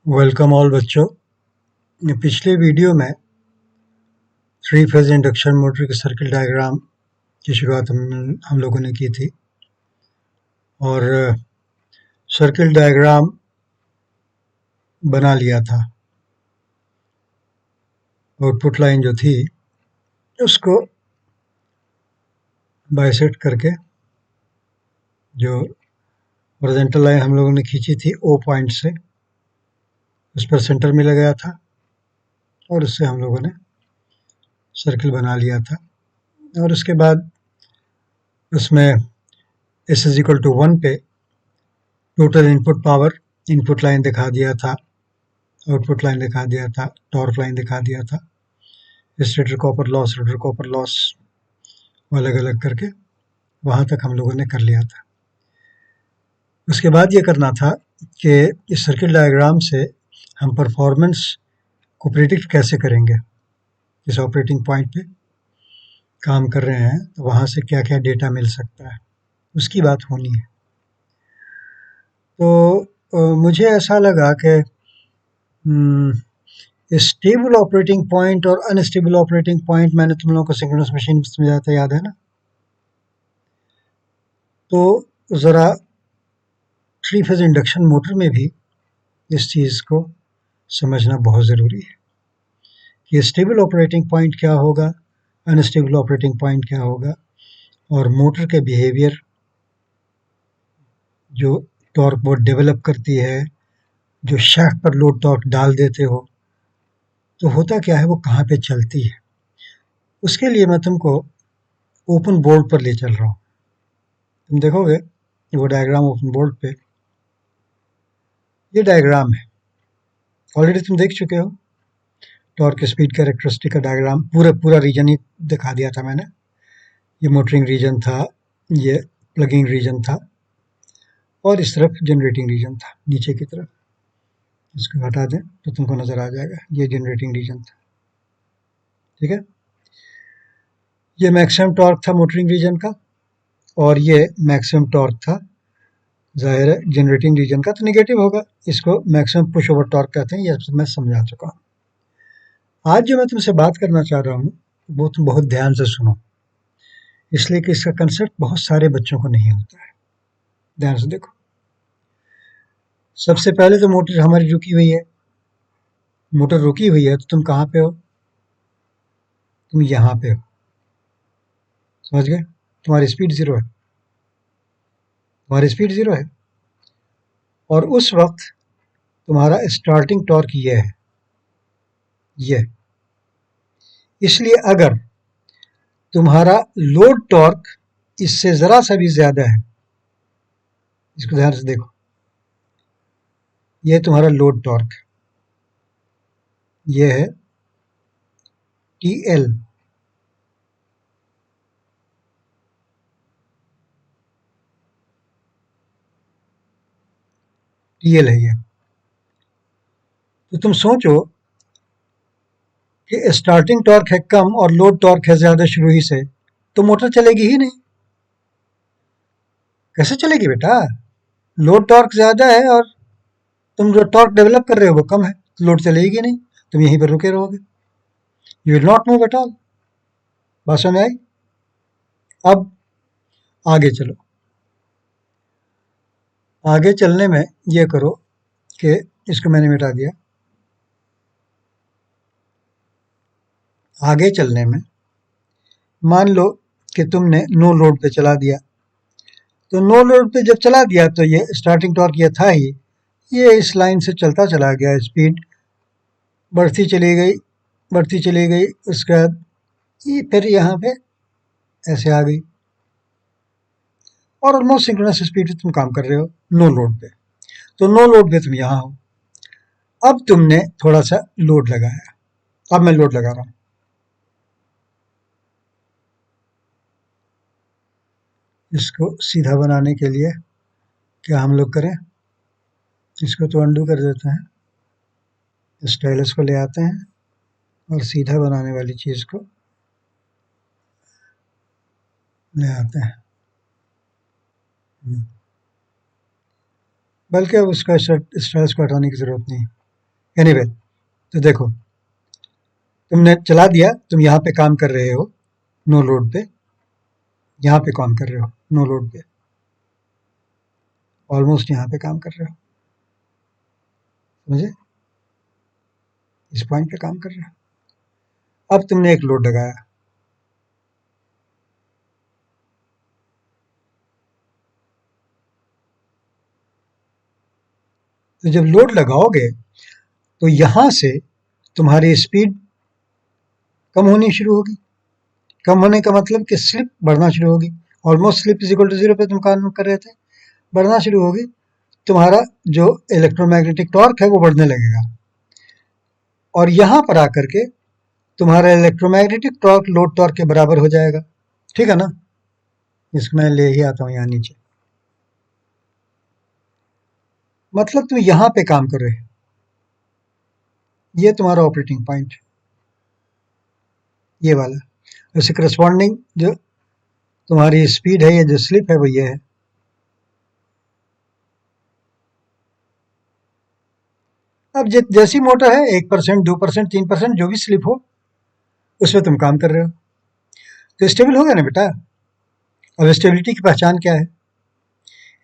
Welcome all बच्चों। पिछले video में थ्री फेज इंडक्शन मोटर के सर्किट डायग्राम की शुरुआत हम लोगों ने की थी और सर्किट डायग्राम बना लिया था। आउटपुट लाइन जो थी उसको बाइसेक्ट करके जो हॉरिजॉन्टल लाइन हम लोगों ने खींची थी ओ पॉइंट से उस पर सेंटर में लगाया था और उससे हम लोगों ने सर्किल बना लिया था। और उसके बाद उसमें S इज इक्वल टू 1 पे total input power input line दिखा दिया था, आउटपुट लाइन दिखा दिया था, टॉर्क लाइन दिखा दिया था, स्टेटर कॉपर लॉस अलग अलग करके वहाँ तक हम लोगों ने कर लिया था। उसके बाद ये करना था कि इस सर्किट डायग्राम से हम परफॉर्मेंस को प्रिडिक्ट कैसे करेंगे। इस ऑपरेटिंग पॉइंट पे काम कर रहे हैं तो वहाँ से क्या क्या डेटा मिल सकता है उसकी बात होनी है। तो मुझे ऐसा लगा कि स्टेबल ऑपरेटिंग पॉइंट और अनस्टेबल ऑपरेटिंग पॉइंट मैंने तुम लोगों को सिंक्रोनस मशीन में समझाया था, याद है ना? तो ज़रा थ्री फेज इंडक्शन मोटर में भी इस चीज़ को समझना बहुत ज़रूरी है कि स्टेबल ऑपरेटिंग पॉइंट क्या होगा, अनस्टेबल ऑपरेटिंग पॉइंट क्या होगा, और मोटर के बिहेवियर जो टॉर्क वो डेवलप करती है, जो शाफ्ट पर लोड टॉर्क डाल देते हो तो होता क्या है, वो कहाँ पे चलती है। उसके लिए मैं तुमको ओपन बोर्ड पर ले चल रहा हूँ। तुम देखोगे वो डायग्राम ओपन बोर्ड पे, ये डायग्राम है, ऑलरेडी तुम देख चुके हो। टॉर्क स्पीड कैरेक्टरिस्टिक का डायग्राम पूरा रीजन ही दिखा दिया था मैंने। ये मोटरिंग रीजन था, ये प्लगिंग रीजन था और इस तरफ जनरेटिंग रीजन था नीचे की तरफ। इसको हटा दें तो तुमको नजर आ जाएगा, ये जनरेटिंग रीजन था। ठीक है, ये मैक्सिमम टॉर्क था मोटरिंग रीजन का और ये मैक्सिमम टॉर्क था जाहिर है जनरेटिंग रीजन का, तो नेगेटिव होगा। इसको मैक्सिमम पुश ओवर टॉर्क कहते हैं, ये मैं समझा चुका हूँ। आज जो मैं तुमसे बात करना चाह रहा हूँ वो तुम बहुत ध्यान से सुनो, इसलिए कि इसका कंसेप्ट बहुत सारे बच्चों को नहीं होता है। ध्यान से देखो। सबसे पहले तो मोटर हमारी रुकी हुई है, मोटर रुकी हुई है तो तुम कहाँ पे हो? तुम यहाँ पे हो, समझ गए? तुम्हारी स्पीड जीरो है, तुम्हारी स्पीड जीरो है और उस वक्त तुम्हारा स्टार्टिंग टॉर्क ये है, ये। इसलिए अगर तुम्हारा लोड टॉर्क इससे जरा सा भी ज्यादा है, इसको ध्यान से देखो, ये तुम्हारा लोड टॉर्क, ये है TL, TL है ये। तो तुम सोचो कि स्टार्टिंग टॉर्क है कम और लोड टॉर्क है ज्यादा शुरू ही से, तो मोटर चलेगी ही नहीं। कैसे चलेगी बेटा? लोड टॉर्क ज्यादा है और तुम जो टॉर्क डेवलप कर रहे हो वो कम है, तो लोड चलेगी नहीं, तुम यहीं पर रुके रहोगे, you will not move at all. बात समझ आई? अब आगे चलो। आगे चलने में ये करो कि इसको मैंने मिटा दिया। आगे चलने में मान लो कि तुमने नो लोड पे चला दिया, तो नो लोड पे जब चला दिया तो ये स्टार्टिंग टॉर्क ये था ही, ये इस लाइन से चलता चला गया, स्पीड बढ़ती चली गई, बढ़ती चली गई। उसके बाद ये फिर यहाँ पे ऐसे आ गई और ऑलमोस्ट सिंक्रोनस स्पीड पे तुम काम कर रहे हो नो लोड पे। तो नो लोड पे तुम यहाँ हो, अब तुमने थोड़ा सा लोड लगाया, अब मैं लोड लगा रहा हूँ। इसको सीधा बनाने के लिए क्या हम लोग करें, इसको तो अंडू कर देते हैं, स्टाइलस को ले आते हैं और सीधा बनाने वाली चीज को ले आते हैं। बल्कि अब उसका स्टाइलस को हटाने की जरूरत नहीं। एनीवे तो देखो, तुमने चला दिया, तुम यहाँ पे काम कर रहे हो नो लोड पे, यहाँ पे काम कर रहे हो नो लोड पे, ऑलमोस्ट यहाँ पे काम कर रहे हो, समझे? इस पॉइंट पे काम कर रहे हो। अब तुमने एक लोड लगाया, तो जब लोड लगाओगे तो यहां से तुम्हारी स्पीड कम होनी शुरू होगी। कम होने का मतलब कि स्लिप बढ़ना शुरू होगी। Almost slip is equal to zero पे तुम काम कर रहे थे, बढ़ना शुरू होगी। तुम्हारा जो इलेक्ट्रोमैग्नेटिक टॉर्क है वो बढ़ने लगेगा, और यहां पर आकर के तुम्हारा इलेक्ट्रोमैग्नेटिक टॉर्क लोड टॉर्क के बराबर हो जाएगा। ठीक है ना? इसको मैं ले ही आता हूं यहाँ नीचे। मतलब तुम यहां पे काम कर रहे हो, ये तुम्हारा ऑपरेटिंग पॉइंट, ये वाला। उससे करस्पॉन्डिंग जो तुम्हारी स्पीड है, ये जो स्लिप है वो ये है। अब जैसी मोटर है 1%, 2%, 3%, जो भी स्लिप हो उसमें तुम काम कर रहे हो, तो स्टेबल हो गया ना बेटा। अब स्टेबिलिटी की पहचान क्या है?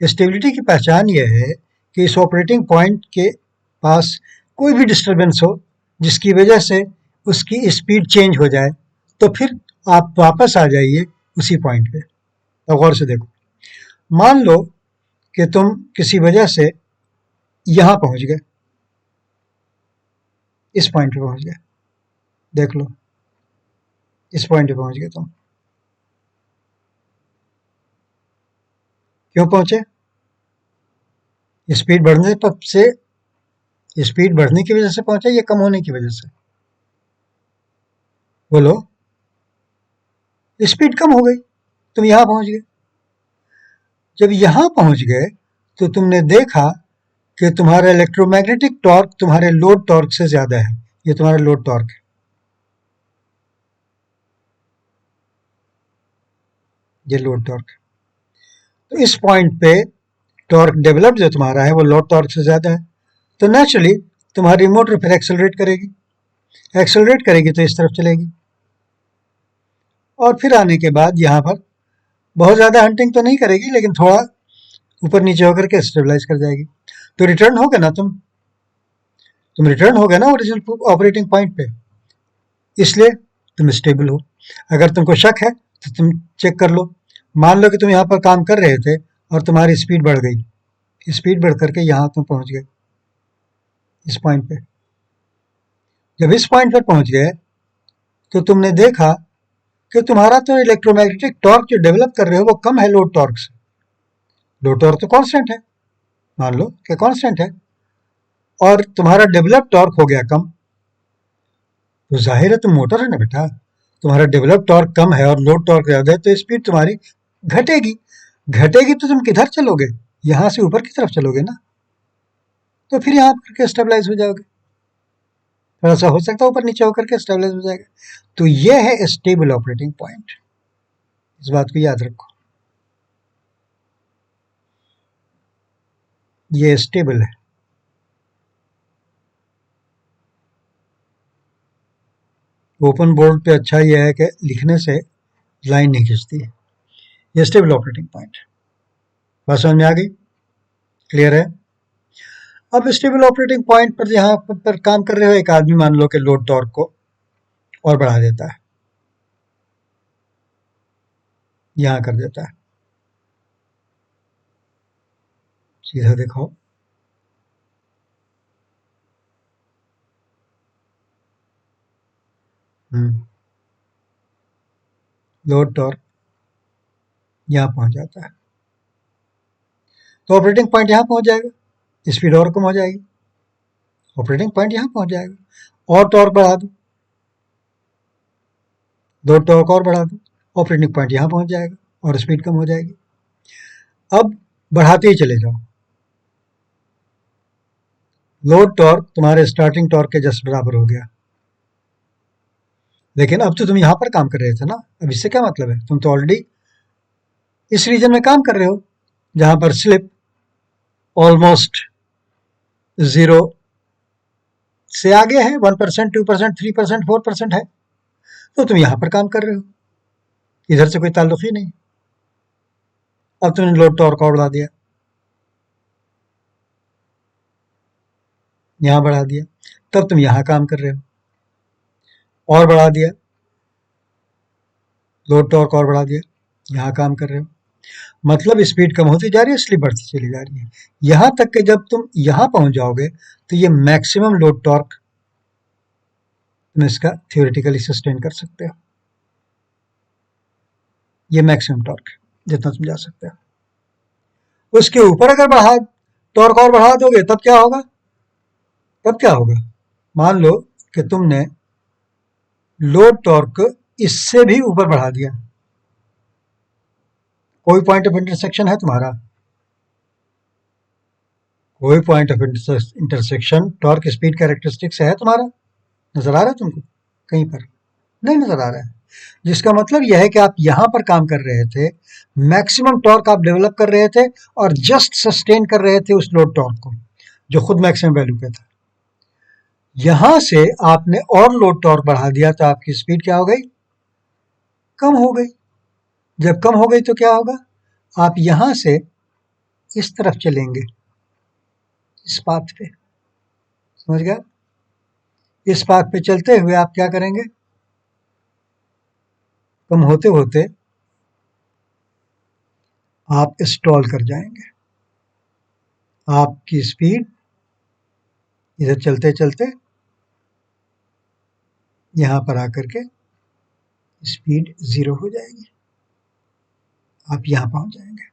स्टेबिलिटी की पहचान यह है कि इस ऑपरेटिंग पॉइंट के पास कोई भी डिस्टरबेंस हो जिसकी वजह से उसकी स्पीड चेंज हो जाए, तो फिर आप वापस आ जाइए उसी पॉइंट पे। तो गौर से देखो, मान लो कि तुम किसी वजह से यहां पहुंच गए, इस पॉइंट पे पहुंच गए, देख लो, इस पॉइंट पे पहुंच गए तुम। क्यों पहुंचे? स्पीड बढ़ने से, स्पीड बढ़ने की वजह से पहुंचे या कम होने की वजह से? बोलो। स्पीड कम हो गई, तुम यहां पहुंच गए। जब यहां पहुंच गए तो तुमने देखा कि तुम्हारा इलेक्ट्रोमैग्नेटिक टॉर्क तुम्हारे लोड टॉर्क से ज्यादा है। ये तुम्हारा लोड टॉर्क है, ये लोड टॉर्क। तो इस पॉइंट पे टॉर्क डेवलप जो तुम्हारा है वो लोड टॉर्क से ज्यादा है, तो नेचुरली तुम्हारी मोटर फिर एक्सेलरेट करेगी। एक्सेलरेट करेगी तो इस तरफ चलेगी, और फिर आने के बाद यहाँ पर बहुत ज़्यादा हंटिंग तो नहीं करेगी, लेकिन थोड़ा ऊपर नीचे होकर के स्टेबलाइज कर जाएगी। तो रिटर्न हो गए ना तुम रिटर्न हो गए ना ओरिजिनल ऑपरेटिंग पॉइंट पे, इसलिए तुम स्टेबल हो। अगर तुमको शक है तो तुम चेक कर लो। मान लो कि तुम यहाँ पर काम कर रहे थे और तुम्हारी स्पीड बढ़ गई, स्पीड बढ़ करके यहाँ तुम पहुँच गए इस पॉइंट पे। जब इस पॉइंट पर पहुँच गए तो तुमने देखा कि तुम्हारा तो इलेक्ट्रोमैग्नेटिक टॉर्क जो डेवलप कर रहे हो वो कम है लोड टॉर्क से। लोड टॉर्क तो कांस्टेंट है, मान लो कि कांस्टेंट है, और तुम्हारा डेवलप टॉर्क हो गया कम, तो जाहिर है तुम मोटर है ना बेटा। तुम्हारा डेवलप टॉर्क कम है और लोड टॉर्क ज्यादा है, तो स्पीड तुम्हारी घटेगी। घटेगी तो तुम किधर चलोगे? यहां से ऊपर की तरफ चलोगे ना, तो फिर यहाँ करके स्टेबलाइज हो जाओगे। थोड़ा सा हो सकता है ऊपर नीचे होकर के स्टेबलाइज हो जाएगा। तो ये है स्टेबल ऑपरेटिंग पॉइंट, इस बात को याद रखो, ये स्टेबल है। ओपन बोर्ड पे अच्छा यह है कि लिखने से लाइन नहीं खींचती है। ये स्टेबल ऑपरेटिंग पॉइंट, बात समझ में आ गई? क्लियर है? अब स्टेबल ऑपरेटिंग पॉइंट पर यहाँ पर काम कर रहे हो, एक आदमी मान लो कि लोड टॉर्क को और बढ़ा देता है, यहाँ कर देता है, सीधा देखो, लोड टॉर्क यहाँ पहुंच जाता है, तो ऑपरेटिंग पॉइंट यहाँ पहुंच जाएगा, स्पीड और कम हो जाएगी, ऑपरेटिंग पॉइंट यहाँ पहुंच जाएगा। और टॉर्क बढ़ा दो, दो टॉर्क और बढ़ा दो, ऑपरेटिंग पॉइंट यहाँ पहुंच जाएगा और स्पीड कम हो जाएगी। अब बढ़ाते ही चले जाओ, लोड टॉर्क तुम्हारे स्टार्टिंग टॉर्क के जस्ट बराबर हो गया। लेकिन अब तो तुम यहाँ पर काम कर रहे थे ना, अब इससे क्या मतलब है? तुम तो ऑलरेडी इस रीजन में काम कर रहे हो जहां पर स्लिप ऑलमोस्ट जीरो से आगे है, 1%, 2%, 3%, 4% है, तो तुम यहां पर काम कर रहे हो, इधर से कोई ताल्लुक ही नहीं। अब तुमने लोड टॉर्क और बढ़ा दिया, यहां बढ़ा दिया, तब तुम यहां काम कर रहे हो, और बढ़ा दिया, लोड टॉर्क और बढ़ा दिया, यहां काम कर रहे हो। मतलब स्पीड कम होती जा रही है, स्लिप बढ़ती चली जा रही है, यहां तक कि जब तुम यहां पहुंच जाओगे तो ये मैक्सिमम लोड टॉर्क तुम इसका थियोरेटिकली सस्टेन कर सकते हो। ये मैक्सिमम टॉर्क जितना तुम जा सकते हो। उसके ऊपर अगर बढ़ा टॉर्क और बढ़ा दोगे तब क्या होगा? तब क्या होगा? मान लो कि तुमने लोड टॉर्क इससे भी ऊपर बढ़ा दिया, कोई पॉइंट ऑफ इंटरसेक्शन है तुम्हारा? कोई point of intersection torque speed characteristic से है तुम्हारा? नजर आ रहा है तुमको कहीं पर? नहीं नजर आ रहा है। जिसका मतलब यह है कि आप यहां पर काम कर रहे थे, मैक्सिमम टॉर्क आप डेवलप कर रहे थे और जस्ट सस्टेन कर रहे थे उस लोड टॉर्क को जो खुद मैक्सिमम वैल्यू पे था। यहां से आपने और लोड टॉर्क बढ़ा दिया तो आपकी स्पीड क्या हो गई? कम हो गई। जब कम हो गई तो क्या होगा? आप यहां से इस तरफ चलेंगे, इस पाथ पे, समझ गया? इस पाथ पे चलते हुए आप क्या करेंगे? कम होते होते आप स्टॉल कर जाएंगे। आपकी स्पीड इधर चलते चलते यहां पर आकर के स्पीड 0 हो जाएगी, आप यहां पहुंच जाएंगे।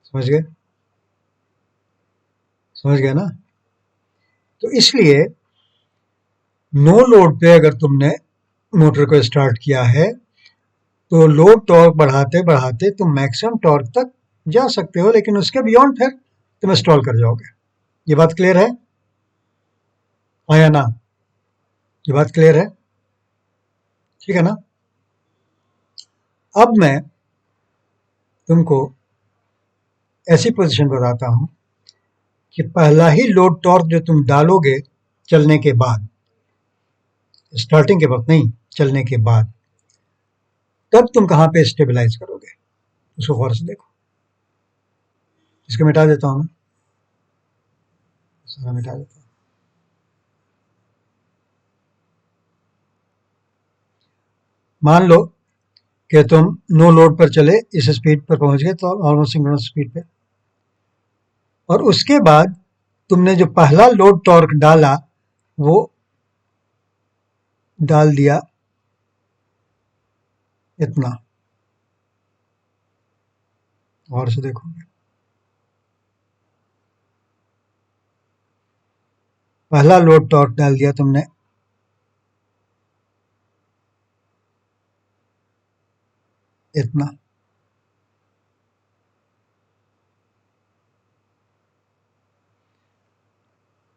समझ गए? समझ गए ना? तो इसलिए नो लोड पे अगर तुमने मोटर को स्टार्ट किया है तो लोड टॉर्क बढ़ाते बढ़ाते तुम मैक्सिमम टॉर्क तक जा सकते हो, लेकिन उसके बियॉन्ड फिर तुम स्टॉल कर जाओगे। ये बात क्लियर है? हाँ या ना? ये बात क्लियर है? ठीक है ना? अब मैं तुमको ऐसी पोजीशन बताता हूं कि पहला ही लोड टॉर्क जो तुम डालोगे चलने के बाद, स्टार्टिंग के वक्त नहीं, चलने के बाद, तब तुम कहां पे स्टेबलाइज करोगे उसको गौर से देखो। इसको मिटा देता हूं मैं, सारा मिटा देता हूं। मान लो कि तुम नो लोड पर चले, इस स्पीड पर पहुंच गए तो ऑलमोस्ट सिंक्रोनस स्पीड पे, और उसके बाद तुमने जो पहला लोड टॉर्क डाला वो डाल दिया इतना, और से देखोगे पहला लोड टॉर्क डाल दिया तुमने इतना,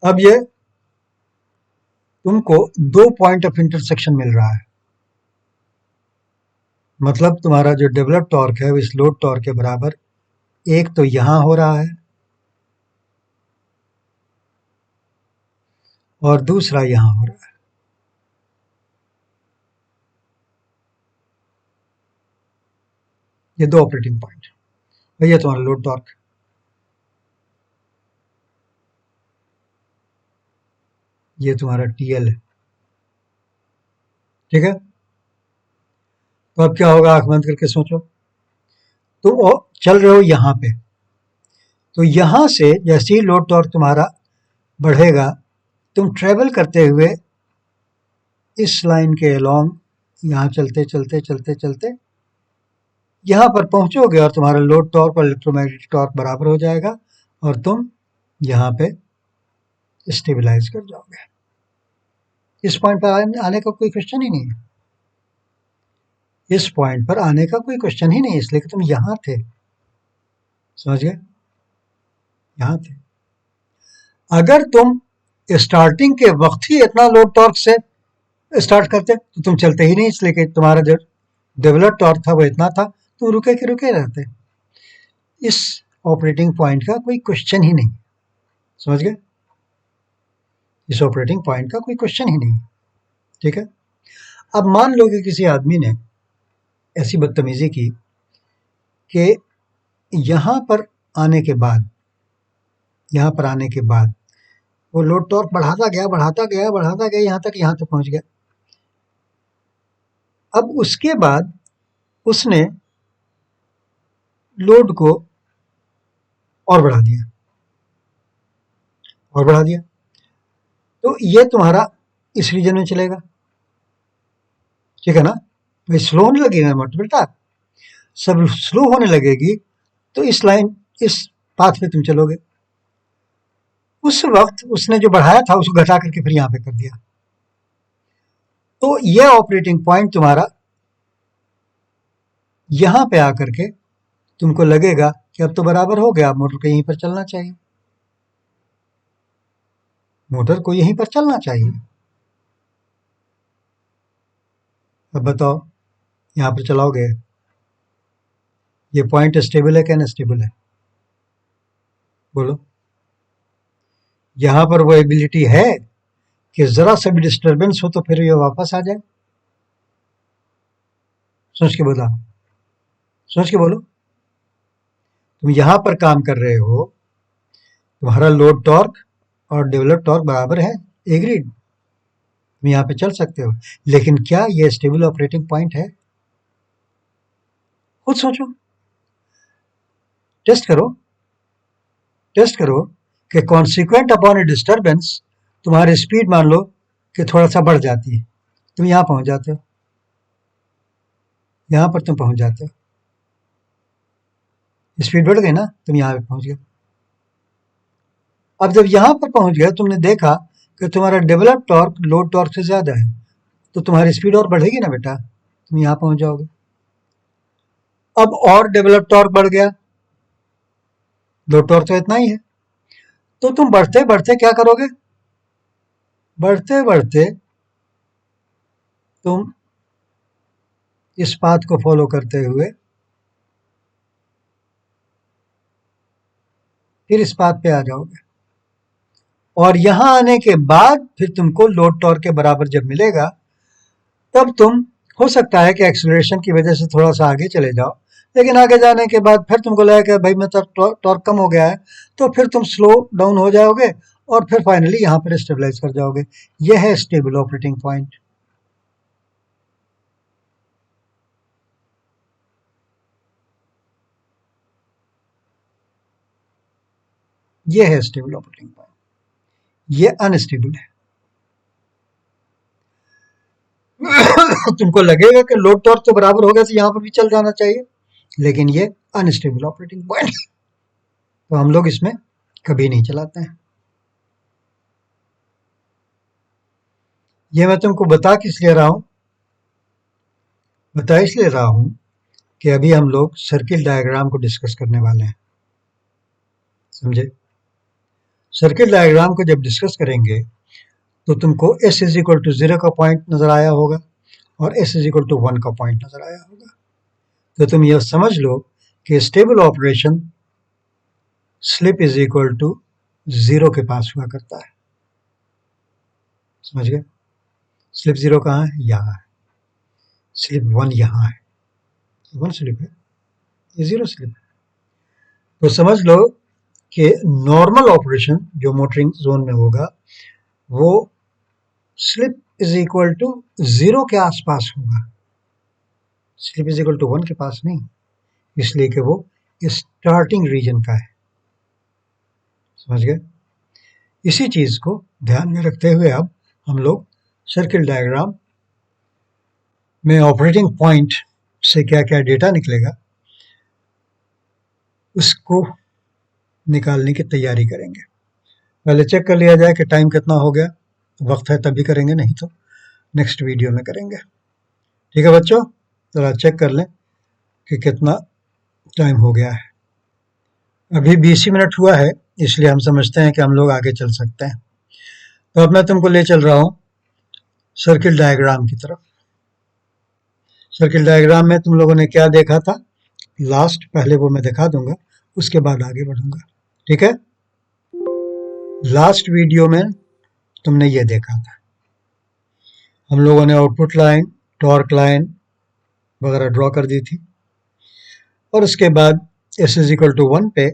अब ये तुमको 2 पॉइंट ऑफ इंटरसेक्शन मिल रहा है। मतलब तुम्हारा जो डेवलप टॉर्क है वो इस लोड टॉर्क के बराबर एक तो यहां हो रहा है और दूसरा यहां हो रहा है। ये 2 ऑपरेटिंग पॉइंट, भैया तुम्हारा लोड टॉर्क, ये तुम्हारा टीएल है। ठीक है? तो अब क्या होगा? आंख बंद करके सोचो। तुम चल रहे हो यहां पे, तो यहां से जैसे ही लोड टॉर्क तुम्हारा बढ़ेगा, तुम ट्रेवल करते हुए इस लाइन के अलोंग यहां चलते चलते चलते चलते यहां पर पहुंचोगे और तुम्हारा लोड टॉर्क और इलेक्ट्रोमैग्नेटिक टॉर्क बराबर हो जाएगा और तुम यहां पे स्टेबलाइज कर जाओगे। इस पॉइंट पर आने का कोई क्वेश्चन ही नहीं है। इस पॉइंट पर आने का कोई क्वेश्चन ही नहीं है, इसलिए कि तुम यहां थे। समझ गए? यहां थे। अगर तुम स्टार्टिंग के वक्त ही इतना लोड टॉर्क से स्टार्ट करते तो तुम चलते ही नहीं, इसलिए कि तुम्हारा जो डेवलप टॉर्क था वो इतना था, तुम रुके के रुके रहते। इस ऑपरेटिंग पॉइंट का कोई क्वेश्चन ही नहीं। समझ गए? इस ऑपरेटिंग पॉइंट का कोई क्वेश्चन ही नहीं। ठीक है, अब मान लो कि किसी आदमी ने ऐसी बदतमीजी की कि यहां पर आने के बाद वो लोड टॉर्क बढ़ाता गया यहां तक पहुंच गया। अब उसके बाद उसने लोड को और बढ़ा दिया, तो ये तुम्हारा इस रीजन में चलेगा। ठीक है ना, भाई स्लो होने लगेगी ना मोटर बेटा, सब स्लो होने लगेगी तो इस पाथ पे तुम चलोगे। उस वक्त उसने जो बढ़ाया था उसको घटा करके फिर यहां पे कर दिया, तो ये ऑपरेटिंग पॉइंट तुम्हारा यहां पे आकर के तुमको लगेगा कि अब तो बराबर हो गया, मोटर को यहीं पर चलना चाहिए, अब बताओ यहां पर चलाओगे, ये पॉइंट स्टेबल है क्या अनस्टेबल है? बोलो, यहां पर वो एबिलिटी है कि जरा सा भी डिस्टर्बेंस हो तो फिर ये वापस आ जाए? सोच के बोलो, तुम यहां पर काम कर रहे हो, तुम्हारा लोड टॉर्क और डेवलप टॉर्क बराबर है, एग्रीड, तुम यहां पे चल सकते हो, लेकिन क्या ये स्टेबल ऑपरेटिंग पॉइंट है? खुद सोचो, टेस्ट करो कि कॉन्सिक्वेंट अपॉन ए डिस्टर्बेंस तुम्हारी स्पीड मान लो कि थोड़ा सा बढ़ जाती है, तुम यहां पहुंच जाते हो, यहां पर तुम पहुंच जाते हो, स्पीड बढ़ गई ना, तुम यहां पे पहुंच गए। अब जब यहां पर पहुंच गए, तुमने देखा कि तुम्हारा डेवलप टॉर्क लोड टॉर्क से ज्यादा है, तो तुम्हारी स्पीड और बढ़ेगी ना बेटा, तुम यहां पहुंच जाओगे। अब और डेवलप टॉर्क बढ़ गया, लोड टॉर्क तो इतना ही है, तो तुम बढ़ते बढ़ते क्या करोगे, बढ़ते बढ़ते तुम इस पाथ को फॉलो करते हुए फिर इस पाथ पे आ जाओगे, और यहां आने के बाद फिर तुमको लोड टॉर्क के बराबर जब मिलेगा, तब तुम हो सकता है कि एक्सेलरेशन की वजह से थोड़ा सा आगे चले जाओ, लेकिन आगे जाने के बाद फिर तुमको लगेगा कि भाई मेरा टॉर्क कम हो गया है, तो फिर तुम स्लो डाउन हो जाओगे और फिर फाइनली यहां पर स्टेबलाइज कर जाओगे। यह है स्टेबल ऑपरेटिंग पॉइंट, यह है स्टेबल ऑपरेटिंग पॉइंट, यह अनस्टेबल है। तुमको लगेगा कि लोड टॉर्क तो बराबर हो गया तो यहां पर भी चल जाना चाहिए, लेकिन ये अनस्टेबल ऑपरेटिंग पॉइंट, तो हम लोग इसमें कभी नहीं चलाते हैं। ये मैं तुमको बता इसलिए रहा हूं कि अभी हम लोग सर्किल डायग्राम को डिस्कस करने वाले हैं, समझे? सर्किल डायग्राम को जब डिस्कस करेंगे तो तुमको S इज इक्वल टू 0 का पॉइंट नजर आया होगा और S इज इक्वल टू 1 का पॉइंट नजर आया होगा, तो तुम यह समझ लो कि stable operation slip is equal to 0 के पास हुआ करता है, समझ गए? स्लिप 0 कहाँ है? यहाँ है। स्लिप 1 यहाँ है, 1 स्लिप है, ये 0 स्लिप है। तो समझ लो कि नॉर्मल ऑपरेशन जो मोटरिंग जोन में होगा वो स्लिप इज इक्वल टू 0 के आसपास होगा, स्लिप इज इक्वल टू 1 के पास नहीं, इसलिए कि वो स्टार्टिंग रीजन का है, समझ गए? इसी चीज को ध्यान में रखते हुए अब हम लोग सर्किल डायग्राम में ऑपरेटिंग पॉइंट से क्या क्या डेटा निकलेगा उसको निकालने की तैयारी करेंगे। पहले चेक कर लिया जाए कि टाइम कितना हो गया, वक्त है तभी करेंगे, नहीं तो नेक्स्ट वीडियो में करेंगे। ठीक है बच्चों, जरा चेक कर लें कि कितना टाइम हो गया है। अभी 20 ही मिनट हुआ है, इसलिए हम समझते हैं कि हम लोग आगे चल सकते हैं। तो अब मैं तुमको ले चल रहा हूं सर्किल डायग्राम की तरफ। सर्किल डायग्राम में तुम लोगों ने क्या देखा था लास्ट, पहले वो मैं दिखा दूंगा, उसके बाद आगे बढ़ूंगा। ठीक है, लास्ट वीडियो में तुमने ये देखा था। हम लोगों ने आउटपुट लाइन, टॉर्क लाइन वगैरह ड्रॉ कर दी थी और उसके बाद S इज इक्वल टू 1 पे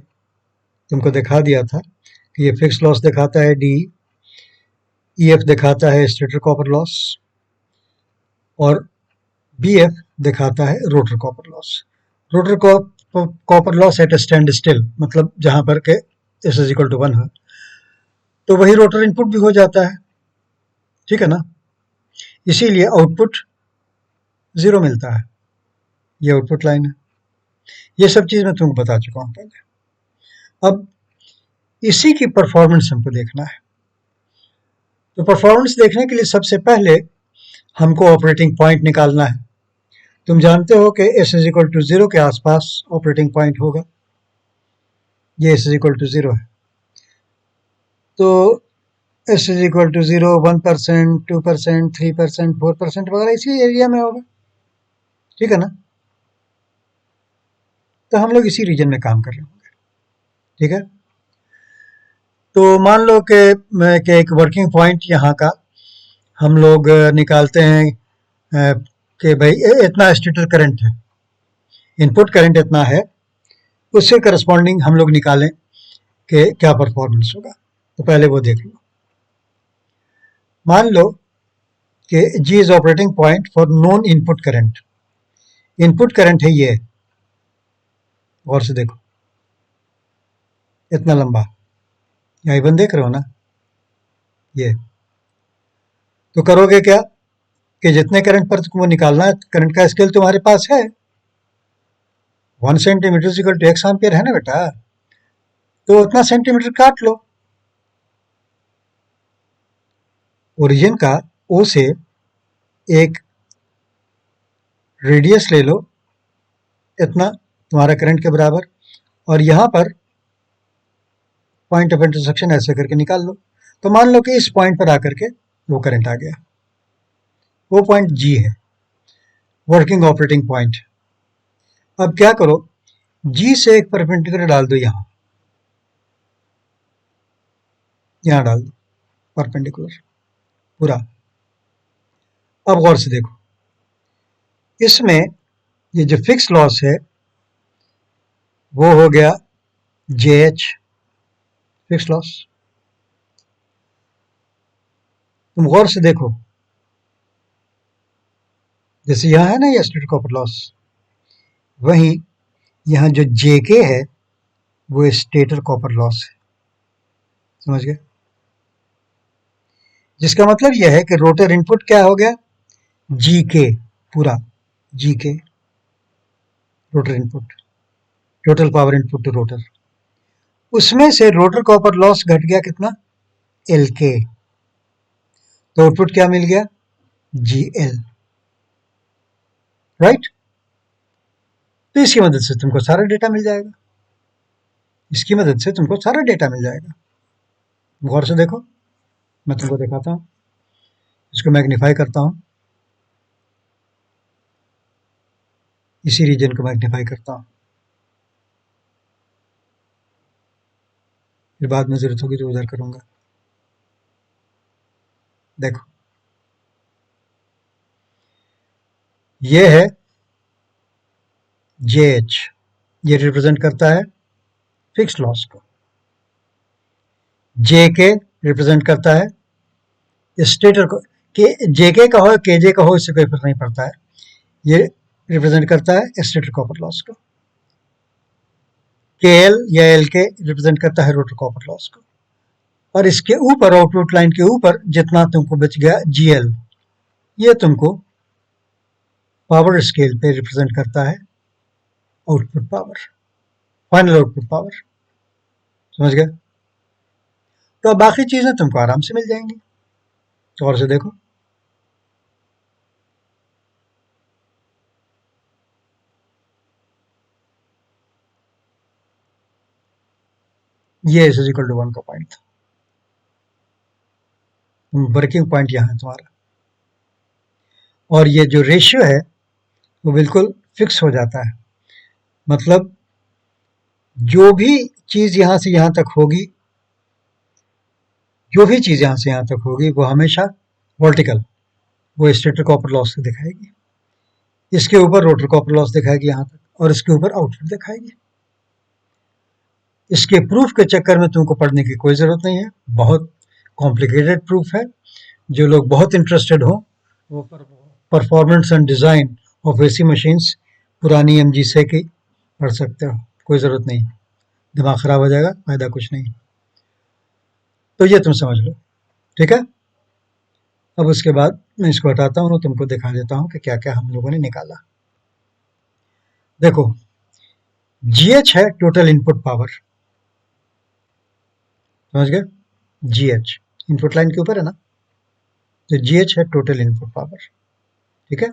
तुमको दिखा दिया था कि ये फिक्स लॉस दिखाता है डी, EF दिखाता है स्टेटर कॉपर लॉस और BF दिखाता है rotor copper loss. Rotor copper loss at standstill, मतलब जहां पर के S इज इक्वल टू 1 है, तो वही रोटर इनपुट भी हो जाता है, ठीक है ना। इसीलिए आउटपुट 0 मिलता है, ये आउटपुट लाइन है। ये सब चीज मैं तुमको बता चुका हूं पहले। अब इसी की परफॉर्मेंस हमको देखना है। तो परफॉर्मेंस देखने के लिए सबसे पहले हमको ऑपरेटिंग पॉइंट निकालना है। तुम जानते हो कि S इज इक्वल टू 0 के आसपास ऑपरेटिंग पॉइंट होगा। ये S इज इक्वल टू 0 है, तो S इज इक्वल टू 0, 1%, 2%, 3%, 4% वगैरह इसी एरिया में होगा, ठीक है ना। तो हम लोग इसी रीजन में काम कर रहे होंगे, ठीक है। तो मान लो कि एक वर्किंग पॉइंट यहाँ का हम लोग निकालते हैं कि भाई इतना स्टेटर करंट है, इनपुट करंट इतना है, उससे करस्पॉन्डिंग हम लोग निकालें कि क्या परफॉर्मेंस होगा। तो पहले वो देख लो। मान लो कि G is operating point for non input current. Input current है ये, गौर से देखो, इतना लंबा, यहाँ इवन देख रहे हो ना, ये। तो करोगे क्या कि जितने करंट पर तुमको निकालना है, करंट का स्केल तुम्हारे पास है, 1 centimetre equal to x ampere है ना बेटा, तो उतना सेंटीमीटर काट लो। ओरिजिन का O से एक रेडियस ले लो, इतना तुम्हारा करंट के बराबर, और यहां पर पॉइंट ऑफ इंटरसेक्शन ऐसे करके निकाल लो। तो मान लो कि इस पॉइंट पर आकर के वो करंट आ गया, वो पॉइंट G है, वर्किंग ऑपरेटिंग पॉइंट। अब क्या करो, G से एक परपेंडिकुलर डाल दो, यहां डाल दो परपेंडिकुलर पूरा। अब गौर से देखो, इसमें ये जो फिक्स लॉस है वो हो गया JH फिक्स लॉस। तुम गौर से देखो, जैसे यहां है ना ये स्टेटर कॉपर लॉस, वहीं यहां जो JK है वो स्टेटर कॉपर लॉस है, समझ गए। जिसका मतलब यह है कि रोटर इनपुट क्या हो गया, GK, पूरा GK rotor input, total power input to rotor. उसमें से रोटर कॉपर लॉस घट गया कितना, LK, तो आउटपुट क्या मिल गया, GL, राइट। तो इसकी मदद से तुमको सारा डेटा मिल जाएगा, इसकी मदद से तुमको सारा डेटा मिल जाएगा। गौर से देखो, मैं तुमको दिखाता हूं, इसको मैग्नीफाई करता हूं, इसी रीजन को मैग्नीफाई करता हूं, फिर बाद में जरूरत होगी तो उधर करूंगा। देखो, ये है JH, ये रिप्रेजेंट करता है फिक्स लॉस को। JK रिप्रेजेंट करता है स्टेटर को, के JK का हो KJ का हो इससे कोई फर्क नहीं पड़ता है, ये रिप्रेजेंट करता है स्टेटर कॉपर लॉस को। KL या LK रिप्रेजेंट करता है रोटर कॉपर लॉस को। और इसके ऊपर आउटपुट लाइन के ऊपर जितना तुमको बच गया GL, ये तुमको पावर स्केल पे रिप्रेजेंट करता है output power, final output power, समझ गए। तो अब बाकी चीजें तुमको आराम से मिल जाएंगी। और से देखो, ये S इक्वल टू 1 का पॉइंट था, वर्किंग पॉइंट यहाँ है तुम्हारा, और ये जो रेशियो है वो बिल्कुल फिक्स हो जाता है। मतलब जो भी चीज यहां से यहां तक होगी, जो भी चीज़ यहाँ से यहाँ तक होगी वो हमेशा वर्टिकल, वो स्टेटर कॉपर लॉस से दिखाएगी। इसके ऊपर रोटर कॉपर लॉस दिखाएगी यहाँ तक, और इसके ऊपर आउटपुट दिखाएगी। इसके प्रूफ के चक्कर में तुमको पढ़ने की कोई ज़रूरत नहीं है, बहुत कॉम्प्लिकेटेड प्रूफ है। जो लोग बहुत इंटरेस्टेड हो वो performance and design of AC machines पुरानी एमजी से की पढ़ सकते हो, कोई ज़रूरत नहीं, दिमाग खराब हो जाएगा, फायदा कुछ नहीं। तो ये तुम समझ लो, ठीक है। अब उसके बाद मैं इसको हटाता हूँ, तुमको दिखा देता हूँ कि क्या क्या हम लोगों ने निकाला। देखो, जीएच है टोटल इनपुट पावर, समझ गए, जीएच इनपुट लाइन के ऊपर है ना, तो जीएच है टोटल इनपुट पावर, ठीक है।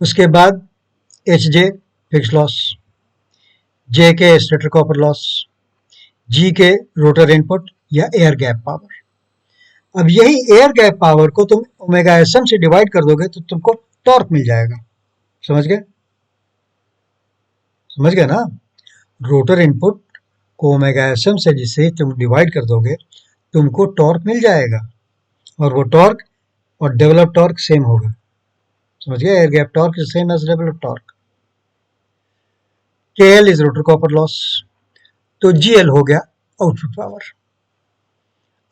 उसके बाद एच जे फिक्स लॉस, जे के स्टेटर कॉपर लॉस, जी के रोटर इनपुट या एयर गैप पावर। अब यही एयर गैप पावर को तुम ओमेगा एसएम से डिवाइड कर दोगे तो तुमको टॉर्क मिल जाएगा, समझ गए, समझ गए ना। रोटर इनपुट को ओमेगा एसएम से जिसे तुम डिवाइड कर दोगे तुमको टॉर्क मिल जाएगा, और वो टॉर्क और डेवलप टॉर्क सेम होगा, समझ गए। Air gap torque is same as develop torque. K L is rotor copper loss, तो जीएल हो गया आउटपुट पावर।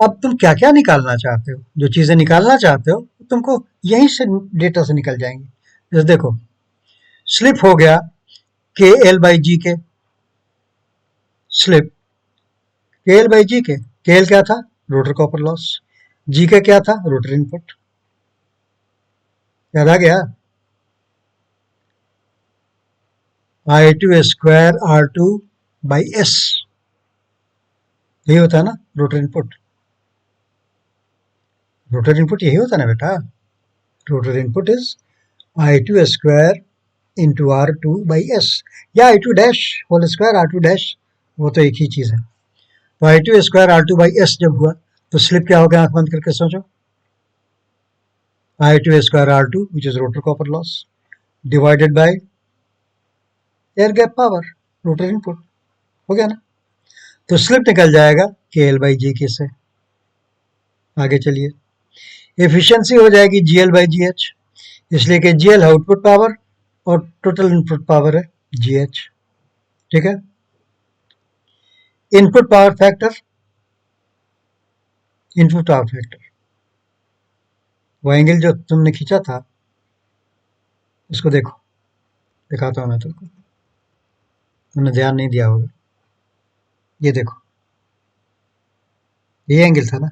अब तुम क्या क्या निकालना चाहते हो, जो चीजें निकालना चाहते हो तुमको यहीं से डेटा से निकल जाएंगी। जैसे देखो, स्लिप हो गया के एल बाई जी के, स्लिप के एल बाई जी के एल क्या था, रोटर कॉपर लॉस, जी का क्या था, रोटर इनपुट, याद आ गया, I two square R two by S, यही होता है ना रोटर इनपुट, रोटर इनपुट यही होता है ना बेटा, rotor input is I two square into R two by S, या I two dash whole square R two dash, वो तो एक ही चीज है। तो I two square R two by S जब हुआ तो स्लिप क्या हो गया, आंख बंद करके सोचो, I two square R two which is rotor copper loss divided by air gap power, rotor input, हो गया ना। तो स्लिप निकल जाएगा के एल बाई जी के से। आगे चलिए, एफिशिएंसी हो जाएगी G L by ji H, इसलिए कि जी एल आउटपुट पावर और टोटल इनपुट पावर है जी एच, ठीक है। Input power factor, input power factor वो एंगल जो तुमने खींचा था उसको देखो, दिखाता हूं मैं तुमको, तुमने ध्यान नहीं दिया होगा, ये देखो, ये एंगल था ना,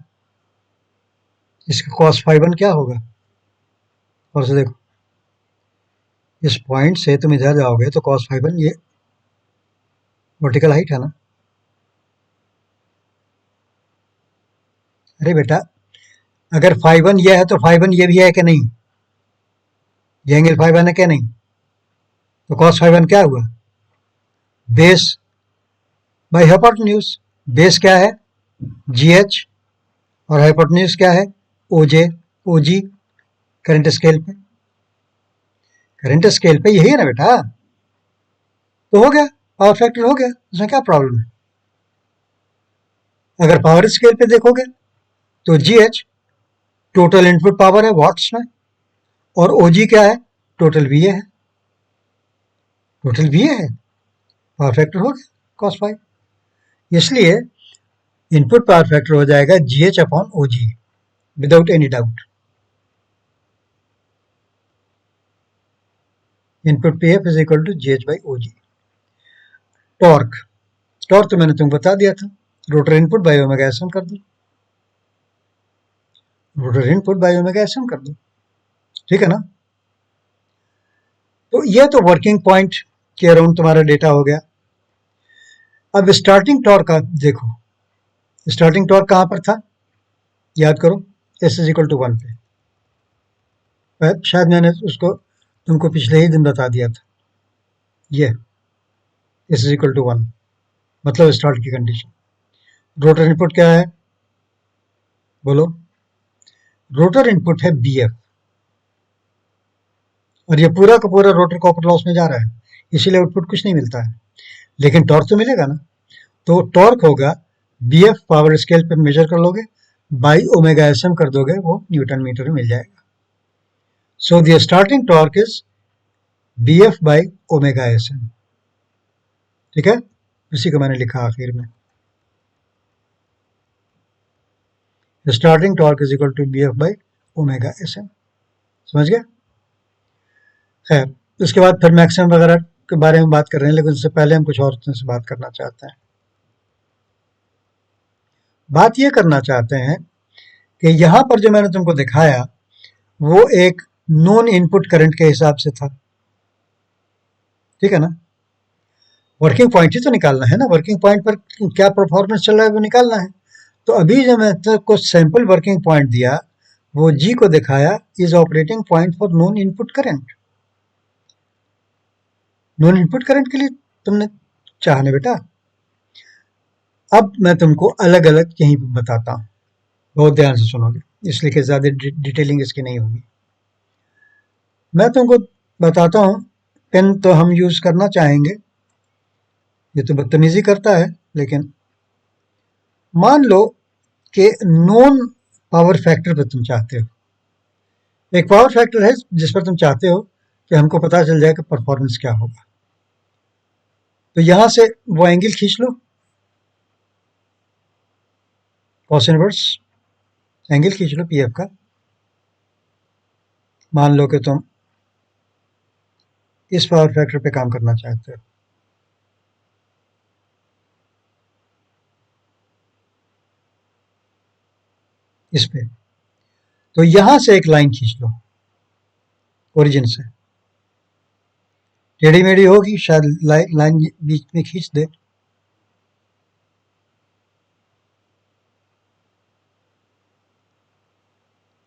इसका कॉस फाई वन क्या होगा, और से देखो, इस पॉइंट से तुम इधर जाओगे तो कॉस फाई वन ये वर्टिकल हाइट है ना। अरे बेटा, अगर फाई वन ये है तो फाई वन ये भी है कि नहीं, ये एंगल फाई वन है क्या नहीं, तो कॉस फाई वन क्या हुआ, बेस बाई हाइपोटेन्यूज, बेस क्या है जी एच, और हाइपोटेन्यूज क्या है ओ जे ओ जी, करंट स्केल पे, करंट स्केल पे यही है ना बेटा, तो हो गया, पावर फैक्टर हो गया, उसमें क्या प्रॉब्लम है। अगर पावर स्केल पे देखोगे तो जी एच टोटल इनपुट पावर है वॉट्स में, और ओ जी क्या है, टोटल वी ए है, टोटल वी ए है, पावर फैक्टर हो गया कॉस फाइव, इसलिए इनपुट पावर फैक्टर हो जाएगा G H upon O G without any doubt. Input P F is equal to G H by O G. Torque, torque तो मैंने तुमको बता दिया था, rotor input by omega S M कर दो, rotor input by omega S M कर दो, ठीक है ना। तो ये तो वर्किंग पॉइंट के अराउंड तुम्हारा डेटा हो गया। अब स्टार्टिंग टॉर्क का देखो, स्टार्टिंग टॉर्क कहां पर था, याद करो, S is equal to one पे, शायद मैंने उसको तुमको पिछले ही दिन बता दिया था, ये S is equal to one मतलब स्टार्ट की कंडीशन। रोटर इनपुट क्या है, बोलो, रोटर इनपुट है बी एफ, और ये पूरा का पूरा रोटर कॉपर लॉस में जा रहा है, इसीलिए आउटपुट कुछ नहीं मिलता है, लेकिन टॉर्क तो मिलेगा ना। तो टॉर्क होगा BF पावर स्केल पे मेजर कर लोगे, बाई ओमेगा एसएम कर दोगे, वो न्यूटन मीटर में मिल जाएगा। So the starting torque is BF by omega SM. ठीक है, उसी को मैंने लिखा आखिर में, starting torque is equal to BF by omega SM. समझ गए? खैर, उसके बाद फिर मैक्सिमम वगैरह के बारे में बात कर रहे हैं, लेकिन उससे पहले हम कुछ और से बात करना चाहते हैं। बात ये करना चाहते हैं कि यहाँ पर जो मैंने तुमको दिखाया वो एक नॉन इनपुट करंट के हिसाब से था। ठीक है ना? वर्किंग पॉइंट ही तो निकालना है ना, वर्किंग पॉइंट पर क्या परफॉर्मेंस चल रहा है वो निकालना है। तो अभी जो मैं तो सैंपल वर्किंग पॉइंट दिया, वो जी को दिखाया is operating point for non input current. Non input current के लिए तुमने चाहने बेटा। अब मैं तुमको अलग अलग यहीं बताता हूँ, बहुत ध्यान से सुनोगे, इसलिए कि ज़्यादा डिटेलिंग इसकी नहीं होगी। मैं तुमको बताता हूँ, पेन तो हम यूज़ करना चाहेंगे, ये तो बदतमीजी करता है, लेकिन मान लो कि नॉन पावर फैक्टर पर तुम चाहते हो, एक पावर फैक्टर है जिस पर तुम चाहते हो कि हमको पता चल जाए कि परफॉर्मेंस क्या होगा। तो यहां से वो एंगल खींच लो, कॉस इनवर्स एंगल खींच लो पीएफ का। मान लो कि तुम इस पावर फैक्टर पे काम करना चाहते हो, इस पे, तो यहां से एक लाइन खींच लो ओरिजिन से। टेढ़ी मेढ़ी होगी शायद, लाइन बीच में खींच दे।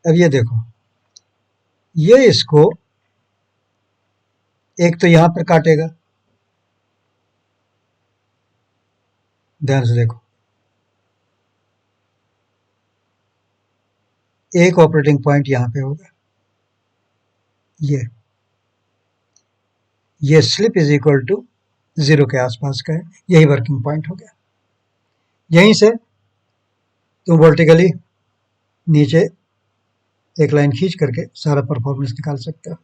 अब ये देखो, ये इसको एक तो यहां पर काटेगा, ध्यान से देखो, एक ऑपरेटिंग पॉइंट यहां पे होगा, ये स्लिप इज इक्वल टू 0 के आसपास का है, यही वर्किंग पॉइंट हो गया। यहीं से तुम वर्टिकली नीचे एक लाइन खींच करके सारा परफॉर्मेंस निकाल सकते हो।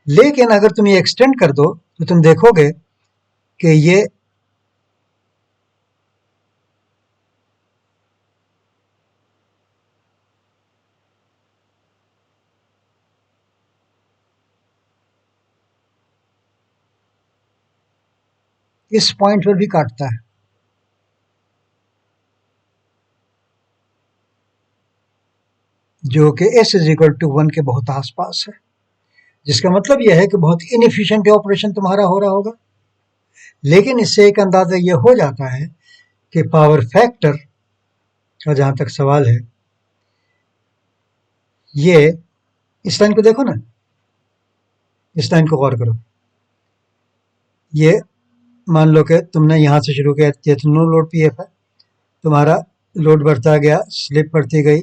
लेकिन अगर तुम ये एक्सटेंड कर दो तो तुम देखोगे कि ये इस पॉइंट पर भी काटता है, जो कि s इज इक्वल टू 1 के बहुत आसपास है, जिसका मतलब यह है कि बहुत इनएफिशिएंट ऑपरेशन तुम्हारा हो रहा होगा। लेकिन इससे एक अंदाजा यह हो जाता है कि पावर फैक्टर का जहां तक सवाल है, ये इस लाइन को देखो ना, इस लाइन को गौर करो। ये मान लो कि तुमने यहां से शुरू किया, ये तो नो लोड पीएफ है, तुम्हारा लोड बढ़ता गया, स्लिप बढ़ती गई,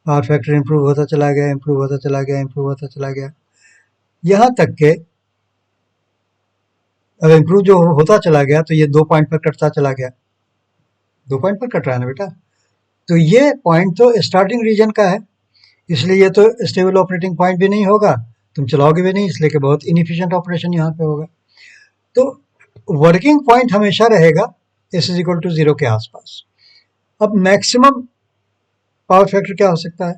पावर फैक्टर इंप्रूव होता चला गया, इंप्रूव होता चला गया, इंप्रूव होता चला गया, यहां तक के अब इंप्रूव जो होता चला गया तो ये 2 पॉइंट पर कटता चला गया, 2 पॉइंट पर कट रहा है ना बेटा। तो ये पॉइंट तो स्टार्टिंग रीजन का है, इसलिए ये तो स्टेबल ऑपरेटिंग पॉइंट भी नहीं होगा, तुम चलाओगे भी नहीं, इसलिए कि बहुत इनएफिशिएंट ऑपरेशन यहाँ पे होगा। तो वर्किंग पॉइंट हमेशा रहेगा एस इज इक्वल टू 0 के आसपास। अब मैक्सिमम पावर फैक्टर क्या हो सकता है,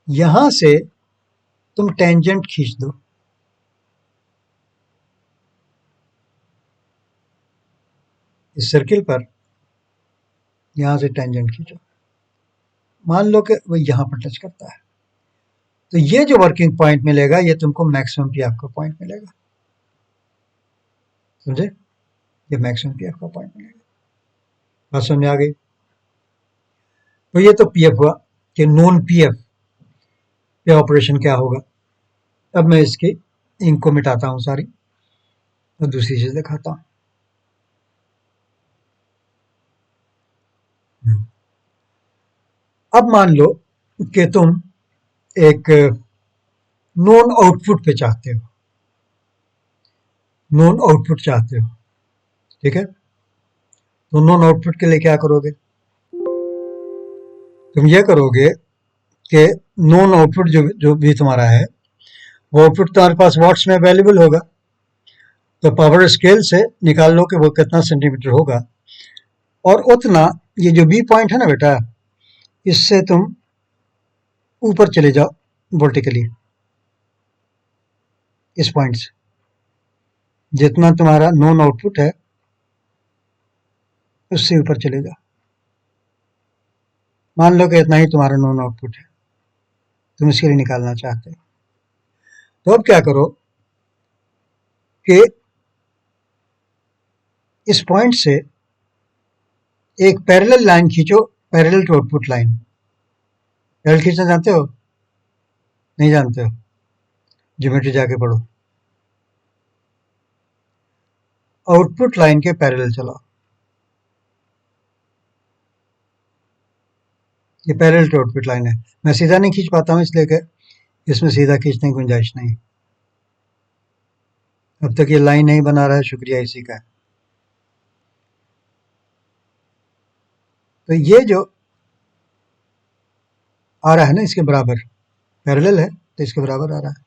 यहां से तुम टेंजेंट खींच दो, इस सर्किल पर यहां से टेंजेंट खींचो, मान लो कि वो यहां पर टच करता है, तो ये जो वर्किंग पॉइंट मिलेगा ये तुमको मैक्सिमम पीएफ का पॉइंट मिलेगा। समझे? ये मैक्सिमम पीएफ का पॉइंट मिलेगा। बात समझ आ गई? तो ये तो पीएफ हुआ कि नॉन पीएफ पे ऑपरेशन क्या होगा। अब मैं इसकी इंक को मिटाता हूं सारी और दूसरी चीज दिखाता हूं। अब मान लो कि तुम एक नॉन आउटपुट पे चाहते हो, नॉन आउटपुट चाहते हो, ठीक है? तो नॉन आउटपुट के लिए क्या करोगे, तुम ये करोगे कि नोन आउटपुट जो जो भी तुम्हारा है वो आउटपुट तुम्हारे पास वॉट्स में अवेलेबल होगा, तो पावर स्केल से निकाल लो कि वो कितना सेंटीमीटर होगा, और उतना ये जो बी पॉइंट है ना बेटा, इससे तुम ऊपर चले जाओ वर्टिकली, इस पॉइंट से जितना तुम्हारा नोन आउटपुट है उससे ऊपर चले जाओ। मान लो कि इतना ही तुम्हारा नोन आउटपुट है, तुम इसके लिए निकालना चाहते हो, तो अब क्या करो कि इस पॉइंट से एक पैरेलल लाइन खींचो, parallel to output line. Parallel खींचना जानते हो? नहीं जानते हो? ज्योमेट्री जाके पढ़ो। आउटपुट लाइन के पैरेलल चलाओ, ये पैरेलल टू आउटपुट लाइन है। मैं सीधा नहीं खींच पाता हूँ इसलिए कि इसमें सीधा खींचने की गुंजाइश नहीं। अब तक ये लाइन नहीं बना रहा है, शुक्रिया इसी का। तो ये जो आ रहा है ना इसके बराबर, पैरेलल है तो इसके बराबर आ रहा है।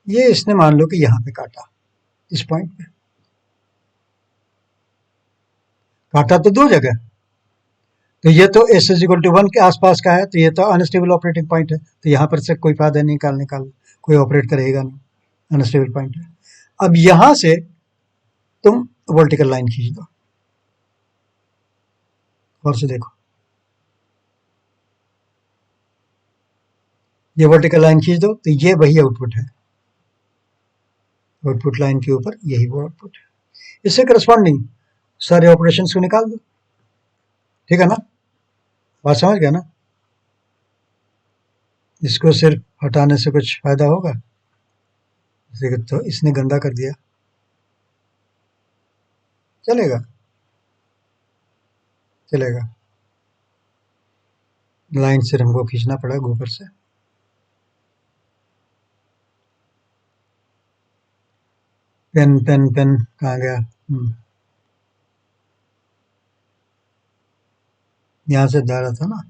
ये इसने मान लो कि यहां पे काटा, इस पॉइंट पे काटा तो दो जगह, तो ये तो एस इज इक्वल टू 1 के आसपास का है, तो ये तो अनस्टेबल ऑपरेटिंग पॉइंट है, तो यहां पर से कोई फायदा नहीं निकाल कोई ऑपरेट करेगा नहीं, अनस्टेबल पॉइंट है। अब यहां से तुम वर्टिकल लाइन खींच दो, और से देखो ये वर्टिकल लाइन खींच दो तो ये वही आउटपुट है, आउटपुट लाइन के ऊपर यही वो आउटपुट है। इससे करस्पॉन्डिंग सारे ऑपरेशंस को निकाल दो, ठीक है ना? बात समझ गया ना? इसको सिर्फ हटाने से कुछ फायदा होगा? तो इसने गंदा कर दिया, चलेगा? चलेगा। लाइन सिर्फ हमको खींचना पड़ा ऊपर से। पेन पेन पेन कहाँ गया? यहाँ से जा रहा था ना,